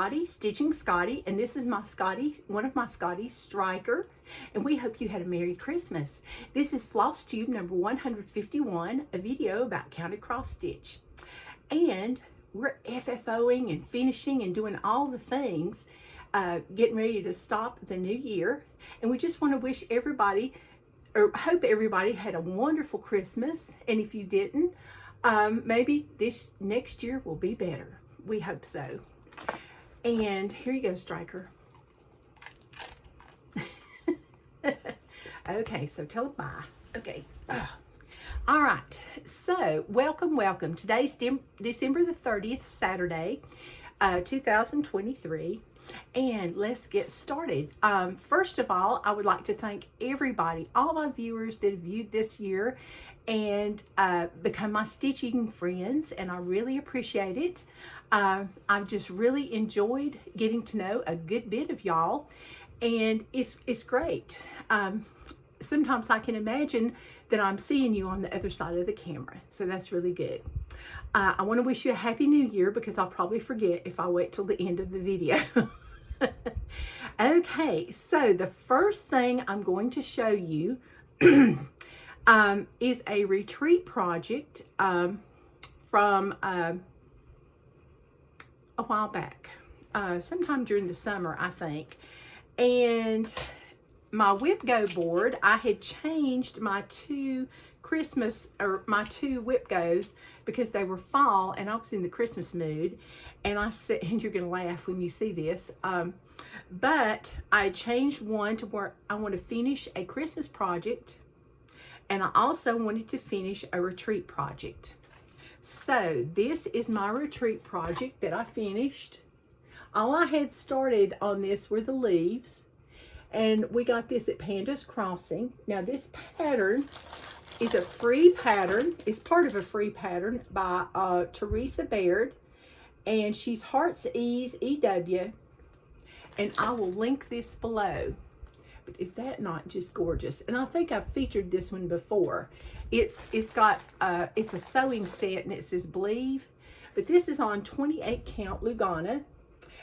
Scotty, Stitching Scotty, and this is my Scotty, one of my Scotty Striker, and we hope you had a Merry Christmas. This is Flosstube number 151, a video about counted cross stitch. And we're FFOing and finishing and doing all the things, getting ready to stop the new year. And we just want to wish everybody, or hope everybody had a wonderful Christmas. And if you didn't, maybe this next year will be better. We hope so. And here you go, Striker. Okay, so tell it bye. Okay. All right. So, welcome. Today's December the 30th, Saturday, 2023. And let's get started. First of all, I would like to thank everybody, all my viewers that have viewed this year and become my stitching friends, and I really appreciate it. I've just really enjoyed getting to know a good bit of y'all, and it's great. Sometimes I can imagine that I'm seeing you on the other side of the camera, so that's really good. I want to wish you a Happy New Year because I'll probably forget if I wait till the end of the video. Okay, so the first thing I'm going to show you is a retreat project from a while back, sometime during the summer, I think. And my whip go board, I had changed my two whip goes because they were fall and I was in the Christmas mood. And I said, and you're gonna laugh when you see this, but I changed one to where I want to finish a Christmas project, and I also wanted to finish a retreat project. So this is my retreat project that I finished. All I had started on this were the leaves, and we got this at Panda's Crossing. Now this pattern is a free pattern. It's part of a free pattern by Teresa Baird, and she's Heart's Ease EW, and I will link this below. But is that not just gorgeous? And I think I've featured this one before. It's a sewing set, and it says Believe, but this is on 28 count Lugana,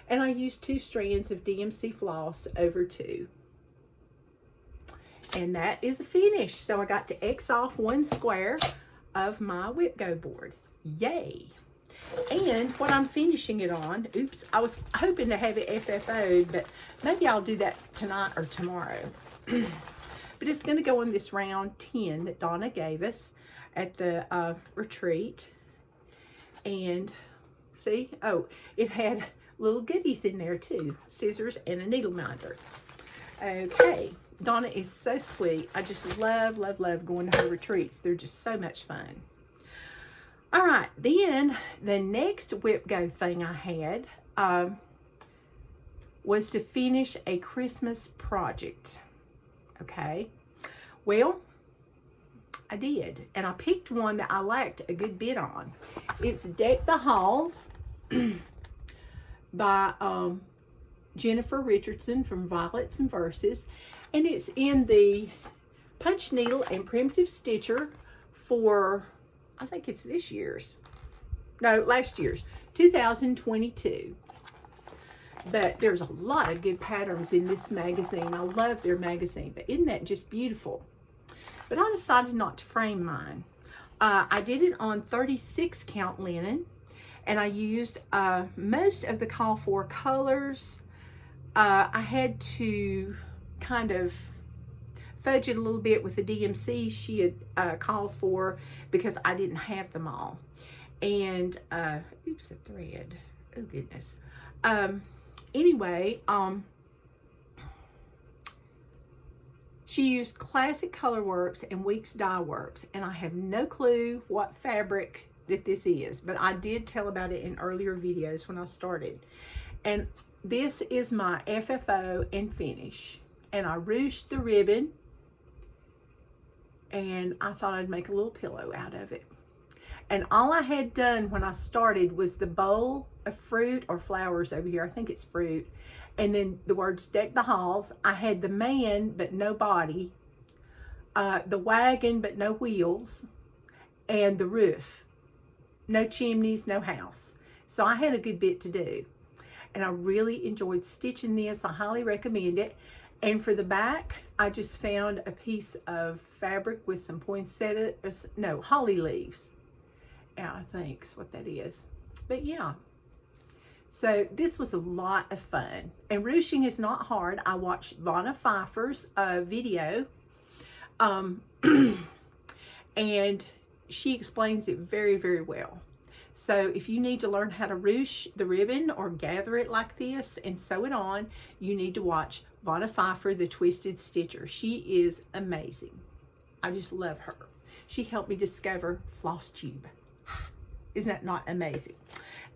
and I used 2 strands of DMC floss over 2. And that is a finish. So I got to X off 1 square of my whip go board. Yay! And what I'm finishing it on, oops, I was hoping to have it FFO'd, but maybe I'll do that tonight or tomorrow. But it's going to go on this round 10 that Donna gave us at the retreat. And see, oh, it had little goodies in there too, scissors and a needle minder. Okay, Donna is so sweet. I just love going to her retreats. They're just so much fun. All right, then the next whip go thing I had was to finish a Christmas project. Okay, well, I did, and I picked one that I liked a good bit on. It's Deck the Halls by Jennifer Richardson from Violets and Verses, and it's in the punch needle and primitive stitcher for, I think it's last year's, 2022. But there's a lot of good patterns in this magazine. I love their magazine, but isn't that just beautiful? But I decided not to frame mine. I did it on 36 count linen, and I used most of the call for colors. I had to kind of fudge it a little bit with the DMC she had called for because I didn't have them all. And oops, a thread, oh goodness. Anyway, she used Classic Color Works and Weeks Dye Works, and I have no clue what fabric that this is, but I did tell about it in earlier videos when I started. And this is my FFO and finish, and I ruched the ribbon, and I thought I'd make a little pillow out of it. And all I had done when I started was the bowl of fruit or flowers over here. I think it's fruit. And then the words Deck the Halls. I had the man, but no body. The wagon, but no wheels. And the roof. No chimneys, no house. So I had a good bit to do. and I really enjoyed stitching this. I highly recommend it. And for the back, I just found a piece of fabric with some poinsettia, no, holly leaves. Yeah, I think is what that is. But yeah, so this was a lot of fun. And ruching is not hard. I watched Vonna Pfeiffer's video, and she explains it very, very well. So if you need to learn how to ruche the ribbon or gather it like this and sew it on, you need to watch Vonna Pfeiffer, the Twisted Stitcher. She is amazing. I just love her. She helped me discover Flosstube. Isn't that not amazing?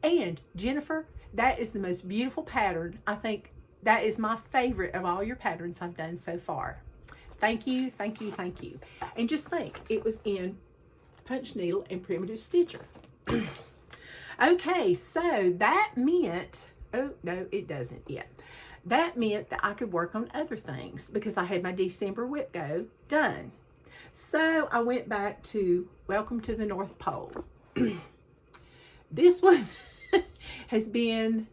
And Jennifer, that is the most beautiful pattern. I think that is my favorite of all your patterns I've done so far. Thank you, thank you, thank you. And just think, it was in punch needle and primitive stitcher. Okay, so that meant, oh no, it doesn't yet. That meant that I could work on other things because I had my December whip go done. So I went back to Welcome to the North Pole. This one has been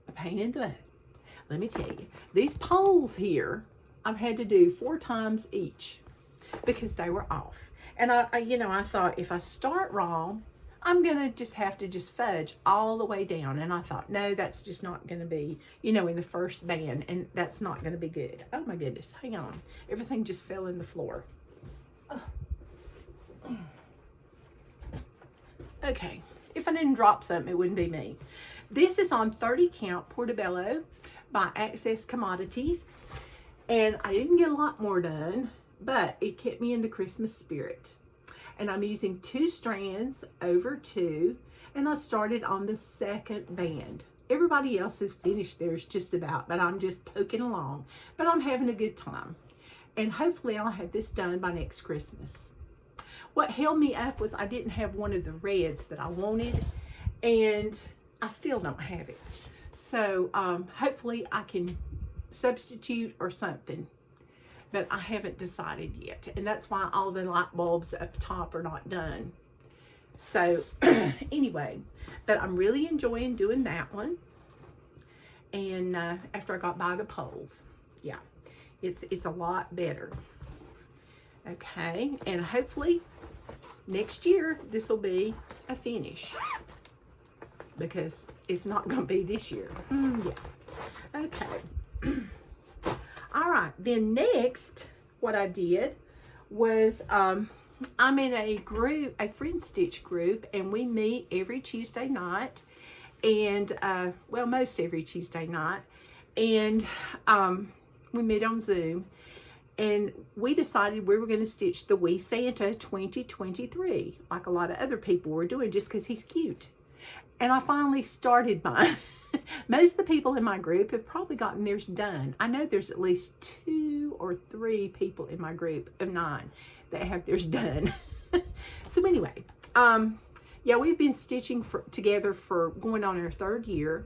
a pain in the butt. Let me tell you, these poles here, I've had to do 4 times each because they were off. And I thought if I start wrong, I'm gonna just have to fudge all the way down. And I thought, no, that's just not gonna be, in the first band, and that's not gonna be good. Oh my goodness, hang on. Everything just fell in the floor. Oh. Okay, if I didn't drop something, it wouldn't be me. This is on 30 count Portobello by Access Commodities. And I didn't get a lot more done, but it kept me in the Christmas spirit. And I'm using 2 strands over 2, and I started on the 2nd band. Everybody else has finished theirs just about, but I'm just poking along. But I'm having a good time. And hopefully I'll have this done by next Christmas. What held me up was I didn't have one of the reds that I wanted, and I still don't have it. So hopefully I can substitute or something. But I haven't decided yet. And that's why all the light bulbs up top are not done. So anyway, but I'm really enjoying doing that one. And after I got by the poles, yeah, it's a lot better. Okay, and hopefully next year this will be a finish. Because it's not going to be this year. Yeah. Okay. All right, then next, what I did was I'm in a group, a friend stitch group, and we meet every Tuesday night, and well, most every Tuesday night, and we meet on Zoom, and we decided we were going to stitch the Wee Santa 2023, like a lot of other people were doing, just because he's cute. And I finally started mine. Most of the people in my group have probably gotten theirs done. I know there's at least 2 or 3 people in my group of 9 that have theirs done. So anyway, yeah, we've been stitching together for going on our 3rd year,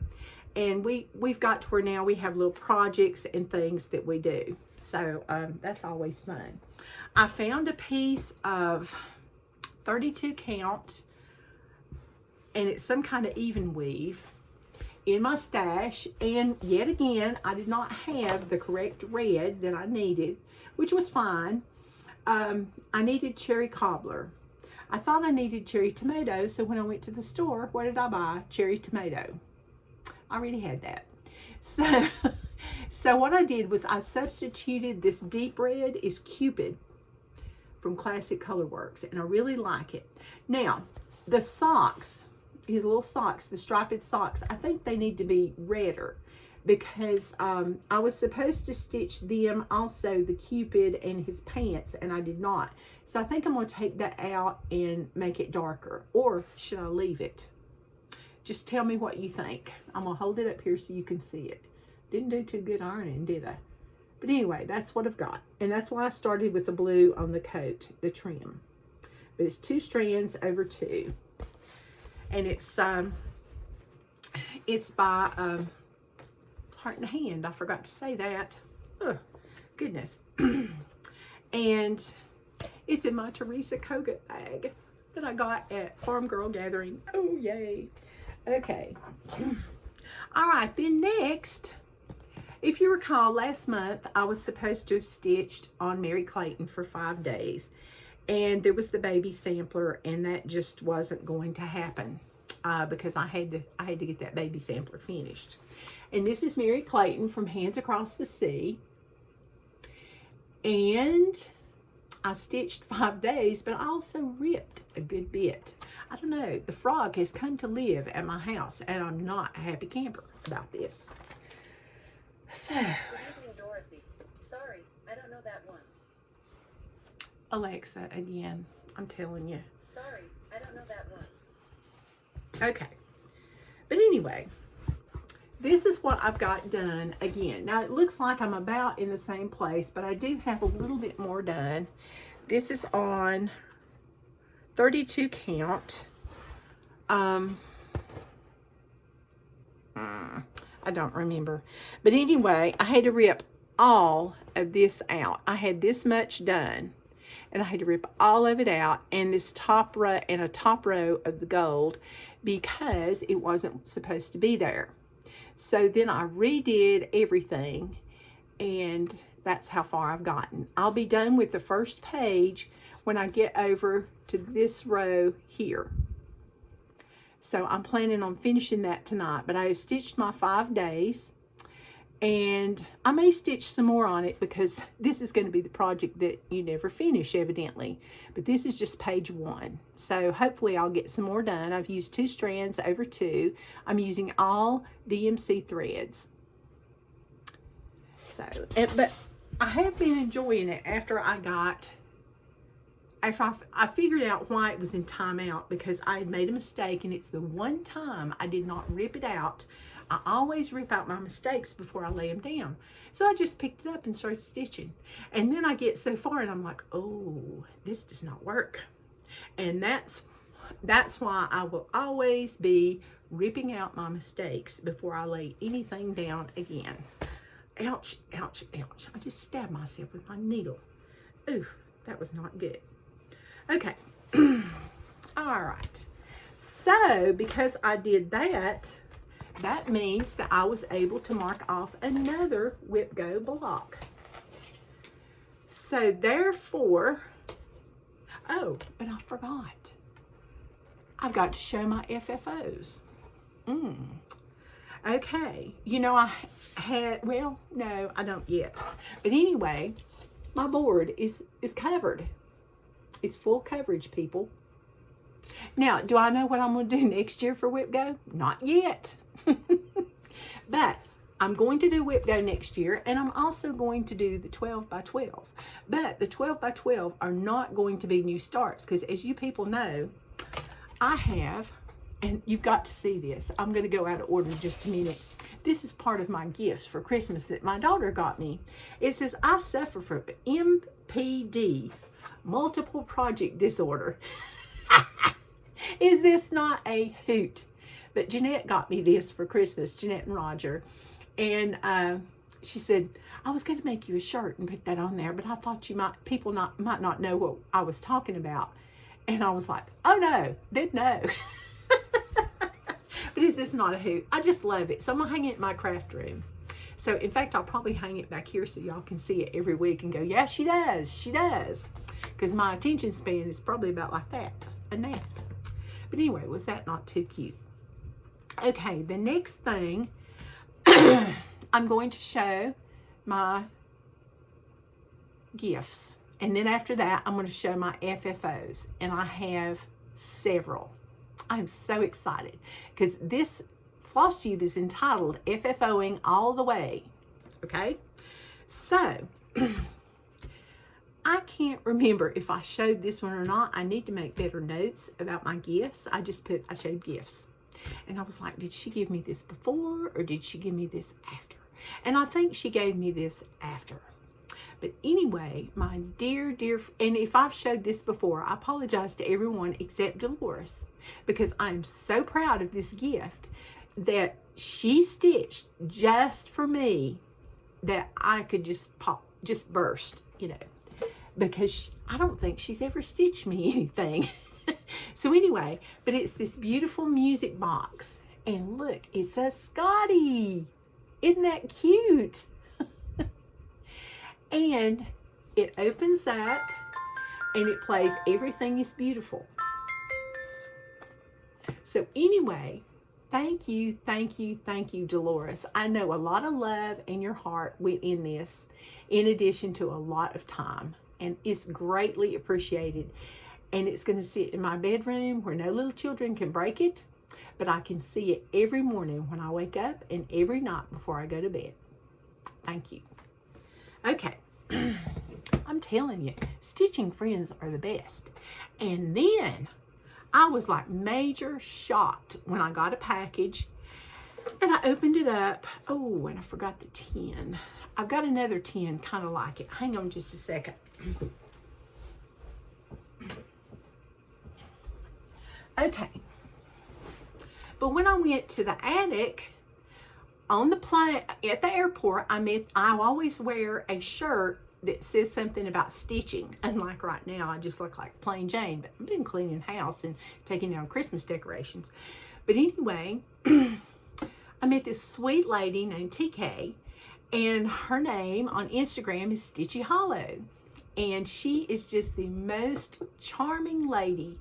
and we've got to where now we have little projects and things that we do. So that's always fun. I found a piece of 32 count, and it's some kind of even weave in my stash, and yet again I did not have the correct red that I needed, which was fine. I needed cherry cobbler. I thought I needed cherry tomato, so when I went to the store, what did I buy? Cherry tomato. I already had that. So what I did was I substituted this deep red is Cupid from Classic Colorworks, and I really like it. Now the socks, his little socks, the striped socks, I think they need to be redder, because I was supposed to stitch them also, the Cupid and his pants, and I did not. So I think I'm going to take that out and make it darker, or should I leave it? Just tell me what you think. I'm going to hold it up here so you can see it. Didn't do too good ironing, did I? But anyway, that's what I've got, and that's why I started with the blue on the coat, the trim. But it's 2 strands over 2. And it's by Heart and Hand. I forgot to say that. Oh, goodness. And it's in my Teresa Kogut bag that I got at Farm Girl Gathering. Oh, yay. Okay. All right, then next, if you recall, last month I was supposed to have stitched on Mary Clayton for 5 days, and there was the baby sampler, and that just wasn't going to happen because I had to get that baby sampler finished. And this is Mary Clayton from Hands Across the Sea, and I stitched 5 days, but I also ripped a good bit. I don't know, the frog has come to live at my house, and I'm not a happy camper about this. So, good evening, Dorothy. Sorry, I don't know that one. Alexa, again, I'm telling you. Sorry, I don't know that one. Okay, but anyway, this is what I've got done again. Now, it looks like I'm about in the same place, but I do have a little bit more done. This is on 32 count. I don't remember. But anyway, I had to rip all of this out. I had this much done, and I had to rip all of it out, and this top row and a top row of the gold, because it wasn't supposed to be there. So then I redid everything, and that's how far I've gotten. I'll be done with the first page when I get over to this row here. So I'm planning on finishing that tonight, but I have stitched my 5 days, and I may stitch some more on it because this is going to be the project that you never finish, evidently. But this is just page 1. So hopefully I'll get some more done. I've used 2 strands over 2. I'm using all DMC threads. So, but I have been enjoying it after I figured out why it was in timeout, because I had made a mistake, and it's the one time I did not rip it out. I always rip out my mistakes before I lay them down. So I just picked it up and started stitching. And then I get so far and I'm like, oh, this does not work. And that's why I will always be ripping out my mistakes before I lay anything down again. Ouch, ouch, ouch. I just stabbed myself with my needle. Ooh, that was not good. Okay. All right. So because I did that, that means that I was able to mark off another Whip Go block. So therefore, oh, but I forgot. I've got to show my FFOs. Okay, you know, I had, well, no, I don't yet. But anyway, my board is covered. It's full coverage, people. Now, do I know what I'm going to do next year for Whip Go? Not yet. But I'm going to do Whip Go next year, and I'm also going to do the 12 by 12. But the 12 by 12 are not going to be new starts, because as you people know, I have, and you've got to see this. I'm going to go out of order in just a minute. This is part of my gifts for Christmas that my daughter got me. It says, I suffer from MPD, multiple project disorder. Is this not a hoot? But Jeanette got me this for Christmas, Jeanette and Roger. And she said, I was going to make you a shirt and put that on there, but I thought people might not know what I was talking about. And I was like, oh no, they'd know. But is this not a hoot? I just love it. So I'm going to hang it in my craft room. So in fact, I'll probably hang it back here so y'all can see it every week and go, yeah, she does. She does. Because my attention span is probably about like that, a gnat. But anyway, was that not too cute? Okay, the next thing, I'm going to show my gifts. And then after that, I'm going to show my FFOs. And I have several. I'm so excited because this Flosstube is entitled FFO'ing All the Way. Okay, so I can't remember if I showed this one or not. I need to make better notes about my gifts. I showed gifts. And I was like, did she give me this before or did she give me this after? And I think she gave me this after. But anyway, my dear, and if I've showed this before, I apologize to everyone except Dolores, because I'm so proud of this gift that she stitched just for me, that I could just burst, you know, because I don't think she's ever stitched me anything. So anyway, but it's this beautiful music box, And look, it says Scotty. Isn't that cute? And it opens up and it plays Everything is Beautiful. So anyway, thank you, Dolores. I know a lot of love in your heart went in this, in addition to a lot of time. And it's greatly appreciated. And it's going to sit in my bedroom where no little children can break it. But I can see it every morning when I wake up and every night before I go to bed. Thank you. Okay. I'm telling you, stitching friends are the best. And then I was like major shocked when I got a package and I opened it up. Oh, and I forgot the tin. I've got another tin kind of like it. Hang on just a second. Okay. But when I went to the attic, on the plane at the airport, I always wear a shirt that says something about stitching. Unlike right now, I just look like plain Jane, but I've been cleaning house and taking down Christmas decorations. But anyway, I met this sweet lady named TK, and her name on Instagram is Stitchy Hollow. And she is just the most charming lady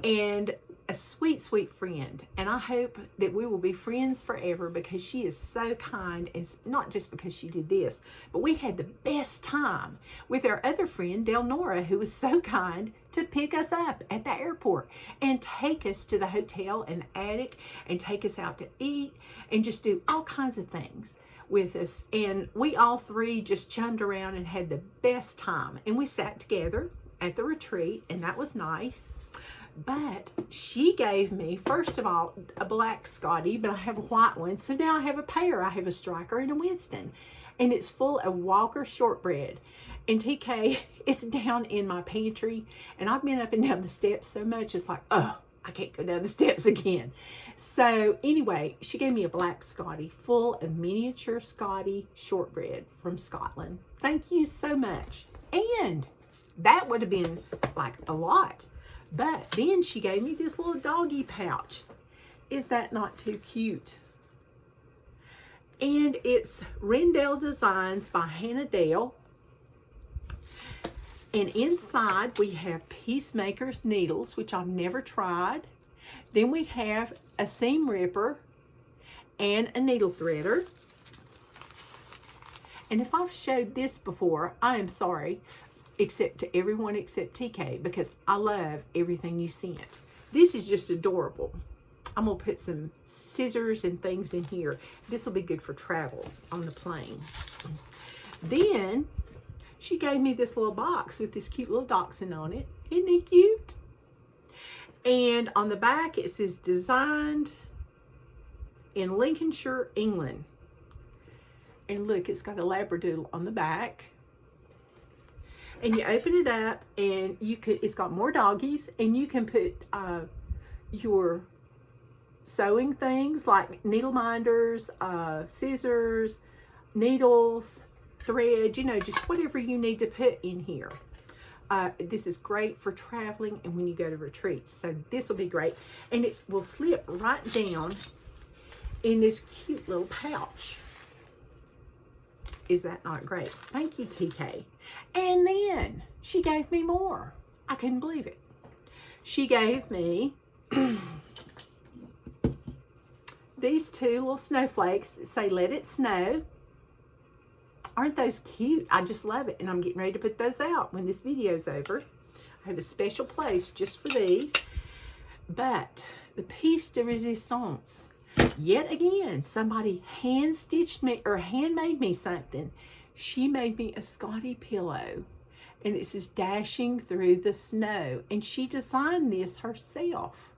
and a sweet, sweet friend. And I hope that we will be friends forever because she is so kind. And not just because she did this, but we had the best time with our other friend, Delnora, who was so kind to pick us up at the airport and take us to the hotel and the attic and take us out to eat and just do all kinds of things with us. And we all three just chummed around and had the best time. And we sat together at the retreat, and that was nice. But she gave me, first of all, a black Scotty, but I have a white one. So now I have a pair. I have a Striker and a Winston. And it's full of Walker shortbread. And TK, it's down in my pantry. And I've been up and down the steps so much, it's like, oh, I can't go down the steps again. So anyway, she gave me a black Scotty full of miniature Scotty shortbread from Scotland. Thank you so much. And that would have been like a lot. But then she gave me this little doggy pouch. Is that not too cute? And it's Rendell Designs by Hannah Dale. And inside we have Peacemaker's needles, which I've never tried. Then we have a seam ripper and a needle threader. And if I've showed this before, I am sorry. Except to everyone except TK, because I love everything you sent. This is just adorable. I'm gonna put some scissors and things in here. This will be good for travel on the plane. Then she gave me this little box with this cute little dachshund on it. Isn't he cute? And on the back it says designed in Lincolnshire, England. And look, it's got a Labradoodle on the back. And you open it up and it's got more doggies, and you can put your sewing things like needle minders, scissors, needles, thread, you know, just whatever you need to put in here. This is great for traveling and when you go to retreats. So this will be great. And it will slip right down in this cute little pouch. Is that not great? Thank you, TK. And then she gave me more. I couldn't believe it. She gave me these two little snowflakes that say "Let It Snow." Aren't those cute? I just love it. And I'm getting ready to put those out when this video's over. I have a special place just for these. But the piece de resistance. Yet again, somebody hand-stitched me or handmade me something. She made me a Scotty pillow, and it says "Dashing Through the Snow," and she designed this herself.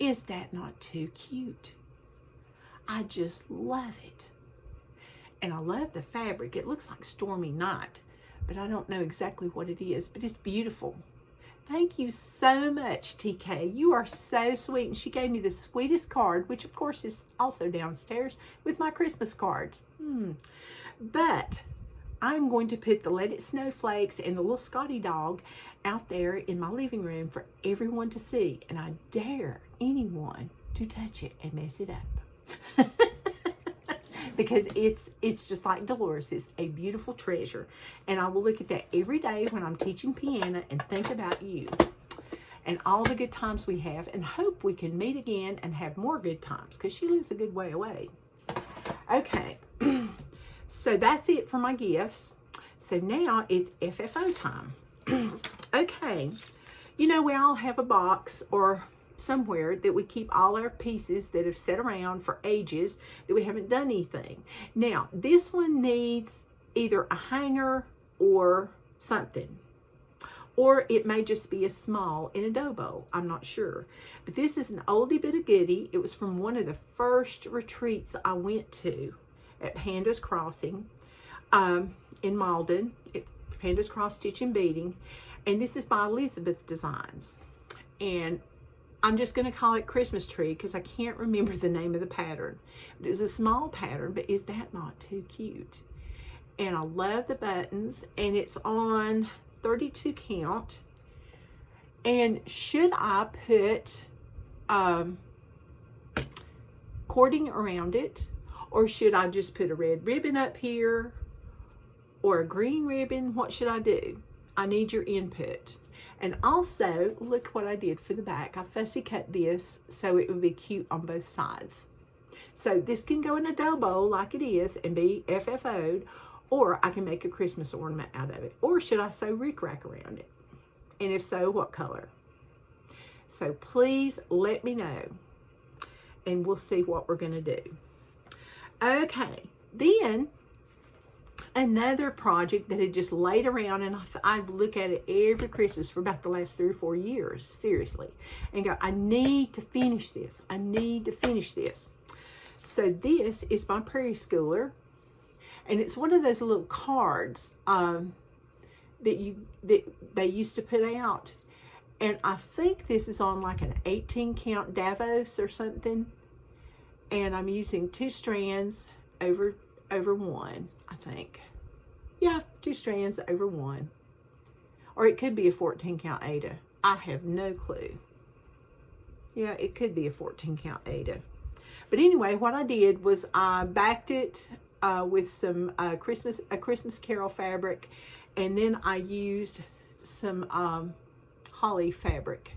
Is that not too cute? I just love it. And I love the fabric. It looks like Stormy Night, but I don't know exactly what it is, but it's beautiful. Thank you so much, TK. You are so sweet. And she gave me the sweetest card, which of course is also downstairs with my Christmas cards. But I'm going to put the Let It Snowflakes and the little Scotty dog out there in my living room for everyone to see. And I dare anyone to touch it and mess it up. Because it's just like Dolores. It's a beautiful treasure. And I will look at that every day when I'm teaching piano and think about you and all the good times we have, and hope we can meet again and have more good times, because she lives a good way away. Okay, so that's it for my gifts. So now it's FFO time. Okay, you know, we all have a box or somewhere that we keep all our pieces that have sat around for ages that we haven't done anything. Now, this one needs either a hanger or something. Or it may just be a small in a dough bowl. I'm not sure. But this is an oldie but a goodie. It was from one of the first retreats I went to at Panda's Crossing in Malden. Panda's Cross Stitch and Beading. And this is by Elizabeth Designs. And I'm just going to call it Christmas Tree because I can't remember the name of the pattern. It was a small pattern, but is that not too cute? And I love the buttons. And it's on 32 count. And should I put cording around it, or should I just put a red ribbon up here or a green ribbon? What should I do? I need your input. And also, look what I did for the back. I fussy cut this so it would be cute on both sides. So this can go in a dough bowl like it is and be FFO'd, or I can make a Christmas ornament out of it. Or should I sew rickrack around it? And if so, what color? So please let me know. And we'll see what we're going to do. Okay. Then, another project that had just laid around, and I look at it every Christmas for about the last 3 or 4 years, seriously. And go, I need to finish this. I need to finish this. So this is my Prairie Schooler. And it's one of those little cards that they used to put out. And I think this is on like an 18 count Davos or something. And I'm using 2 strands over 1, I think. Yeah, 2 strands over 1. Or it could be a 14 count Ada. I have no clue. Yeah, it could be a 14 count Ada. But anyway, what I did was I backed it with some a Christmas Carol fabric, and then I used some holly fabric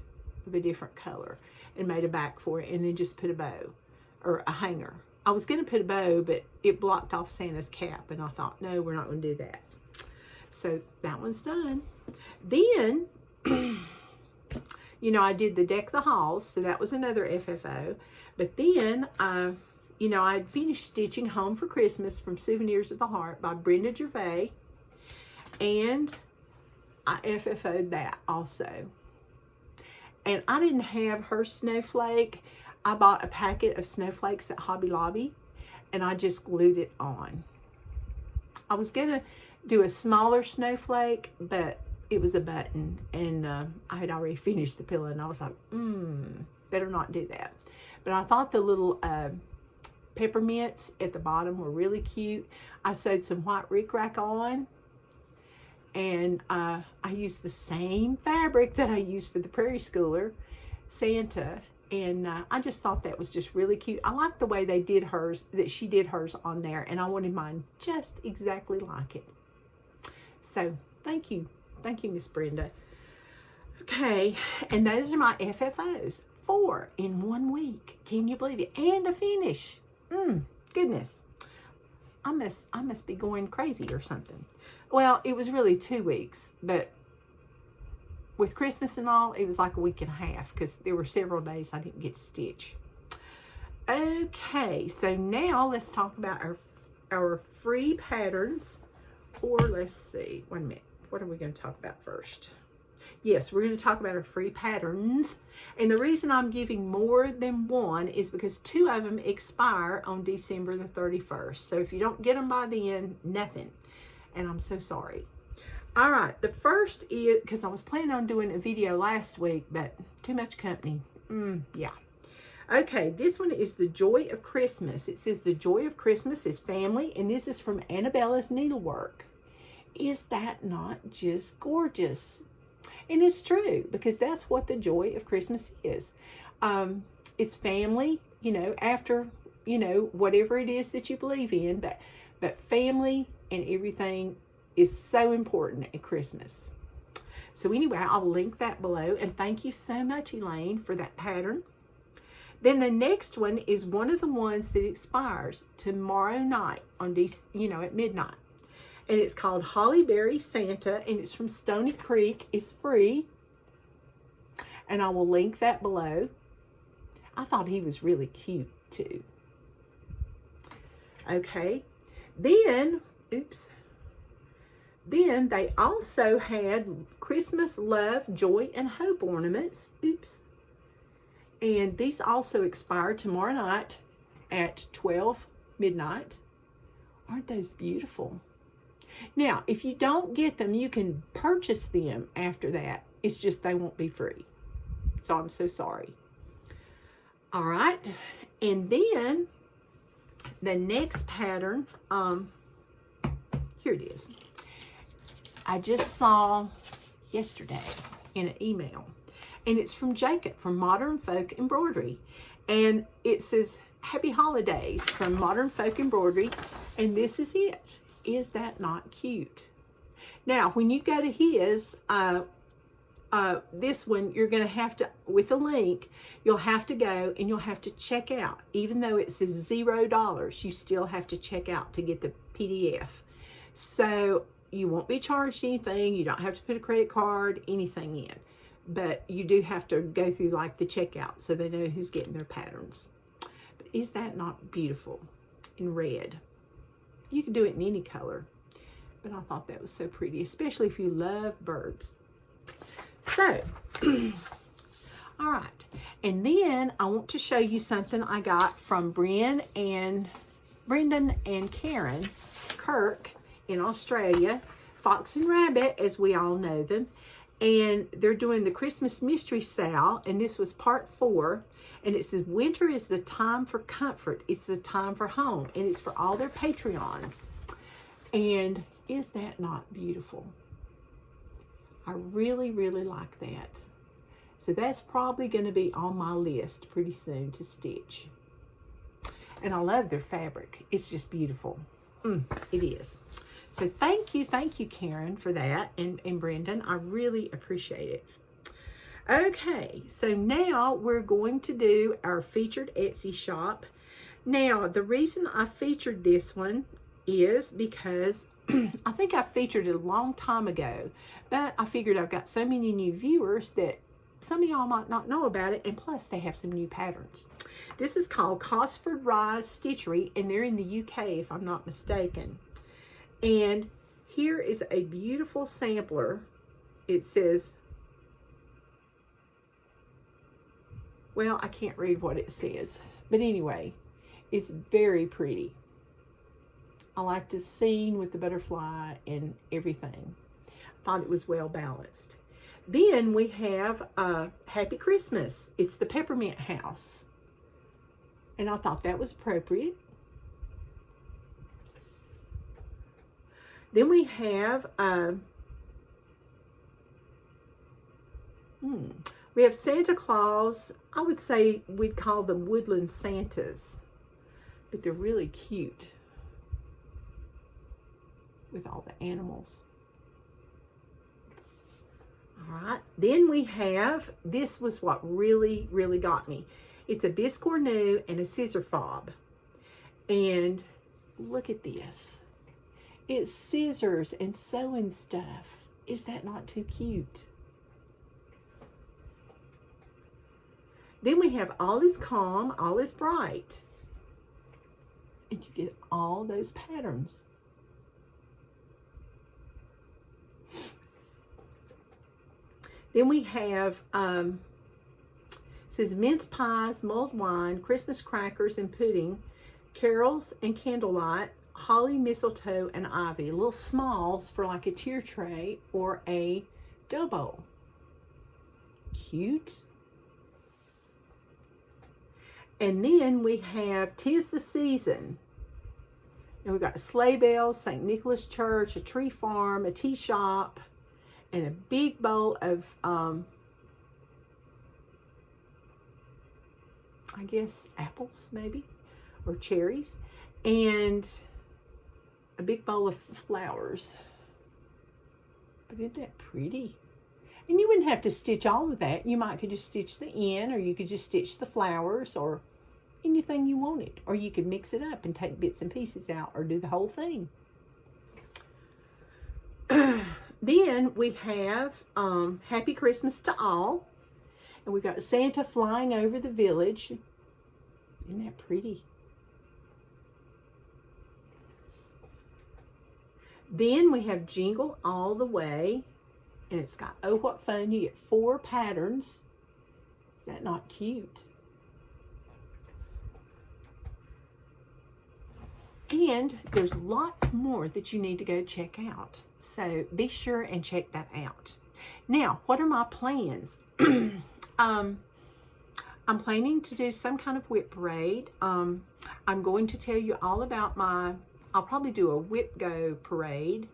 of a different color and made a back for it, and then just put a bow or a hanger. I was going to put a bow, but it blocked off Santa's cap, and I thought, no, we're not going to do that. So that one's done. Then, you know, I did the Deck the Halls, so that was another FFO. But then, you know, I'd finished stitching Home for Christmas from Souvenirs of the Heart by Brenda Gervais, and I FFO'd that also. And I didn't have her snowflake. I bought a packet of snowflakes at Hobby Lobby, and I just glued it on. I was going to do a smaller snowflake, but it was a button, and I had already finished the pillow, and I was like, better not do that. But I thought the little peppermints at the bottom were really cute. I sewed some white rickrack on, and I used the same fabric that I used for the Prairie Schooler Santa, and I just thought that was just really cute. I like the way they did hers, that she did hers on there, and I wanted mine just exactly like it. So thank you, Miss Brenda. Okay, and those are my FFOs. 4 in 1 week. Can you believe it? And a finish. Goodness. I must be going crazy or something. Well, it was really 2 weeks, but with Christmas and all, it was like a week and a half because there were several days I didn't get to stitch. Okay, so now let's talk about our free patterns. Or let's see, wait a minute. What are we going to talk about first? Yes, we're going to talk about our free patterns. And the reason I'm giving more than one is because 2 of them expire on December the 31st. So if you don't get them by then, nothing. And I'm so sorry. All right, the first is, because I was planning on doing a video last week, but too much company. Yeah. Okay, this one is the Joy of Christmas. It says the Joy of Christmas is family, and this is from Anabella's Needlework. Is that not just gorgeous? And it's true, because that's what the joy of Christmas is. it's family, after, whatever it is that you believe in, but family and everything is so important at Christmas. So anyway, I'll link that below, and thank you so much, Elaine, for that pattern. Then the next one is one of the ones that expires tomorrow night on at midnight. And it's called Hollyberry Santa, and it's from Stoney Creek. It's free. And I will link that below. I thought he was really cute too. Okay. Then they also had Christmas Love, Joy, and Hope ornaments. And these also expire tomorrow night at 12 midnight. Aren't those beautiful? Now, if you don't get them, you can purchase them after that. It's just they won't be free. So I'm so sorry. All right. And then the next pattern, here it is. I just saw yesterday in an email, and it's from Jacob from Modern Folk Embroidery, and it says Happy Holidays from Modern Folk Embroidery, and this is it. Is that not cute? Now, when you go to his, this one, you're going to have to, with a link, you'll have to go and you'll have to check out. Even though it says $0, you still have to check out to get the PDF. So you won't be charged anything. You don't have to put a credit card, anything in. But you do have to go through like the checkout so they know who's getting their patterns. But is that not beautiful in red? You can do it in any color. But I thought that was so pretty, especially if you love birds. So, all right. And then I want to show you something I got from Brendan and Karen Kirk in Australia, Fox and Rabbit, as we all know them. And they're doing the Christmas Mystery Sale, and this was part 4. And it says, winter is the time for comfort. It's the time for home. And it's for all their Patreons. And is that not beautiful? I really, really like that. So that's probably going to be on my list pretty soon to stitch. And I love their fabric. It's just beautiful. It is. So thank you, Karen, for that, and Brendan. I really appreciate it. Okay, so now we're going to do our featured Etsy shop. Now, the reason I featured this one is because I think I featured it a long time ago, but I figured I've got so many new viewers that some of y'all might not know about it, and plus they have some new patterns. This is called Cosford Rise Stitchery, and they're in the UK if I'm not mistaken. And here is a beautiful sampler. It says, well, I can't read what it says, but anyway, it's very pretty. I like the scene with the butterfly and everything. I thought it was well balanced. Then we have Happy Christmas. It's the Peppermint House. And I thought that was appropriate. Then we have Santa Claus. I would say we'd call them woodland Santas, but they're really cute with all the animals. All right, then we have, this was what really, really got me. It's a biscornu and a scissor fob. And look at this. It's scissors and sewing stuff. Is that not too cute? Then we have All is Calm, All is Bright. And you get all those patterns. Then we have, it says mince pies, mulled wine, Christmas crackers and pudding, carols and candlelight, holly, mistletoe, and ivy. Little smalls for like a tier tray or a dough bowl. Cute. And then we have 'Tis the Season. And we've got sleigh bells, St. Nicholas Church, a tree farm, a tea shop, and a big bowl of, I I guess, apples maybe, or cherries, and a big bowl of flowers. But isn't that pretty? And you wouldn't have to stitch all of that. You might could just stitch the end, or you could just stitch the flowers, or anything you wanted. Or you could mix it up and take bits and pieces out, or do the whole thing. Then we have Happy Christmas to All. And we've got Santa flying over the village. Isn't that pretty? Then we have Jingle All the Way. And it's got Oh What Fun. You get 4 patterns. Is that not cute? And there's lots more that you need to go check out. So be sure and check that out. Now, what are my plans? I'm planning to do some kind of whip parade. I'm going to tell you all about I'll probably do a whip go parade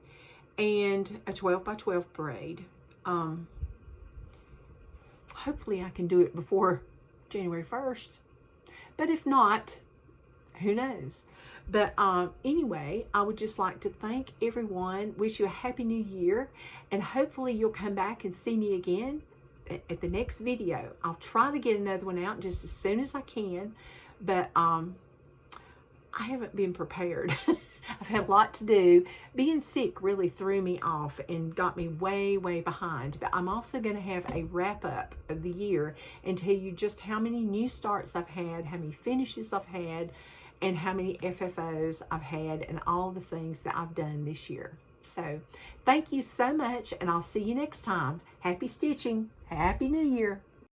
and a 12 by 12 parade. Hopefully I can do it before January 1st. But if not, who knows? But anyway, I would just like to thank everyone, wish you a Happy New Year, and hopefully you'll come back and see me again at the next video. I'll try to get another one out just as soon as I can, but I haven't been prepared. I've had a lot to do. Being sick really threw me off and got me way, way behind. But I'm also going to have a wrap-up of the year and tell you just how many new starts I've had, how many finishes I've had, and how many FFOs I've had, and all the things that I've done this year. So, thank you so much, and I'll see you next time. Happy stitching. Happy New Year.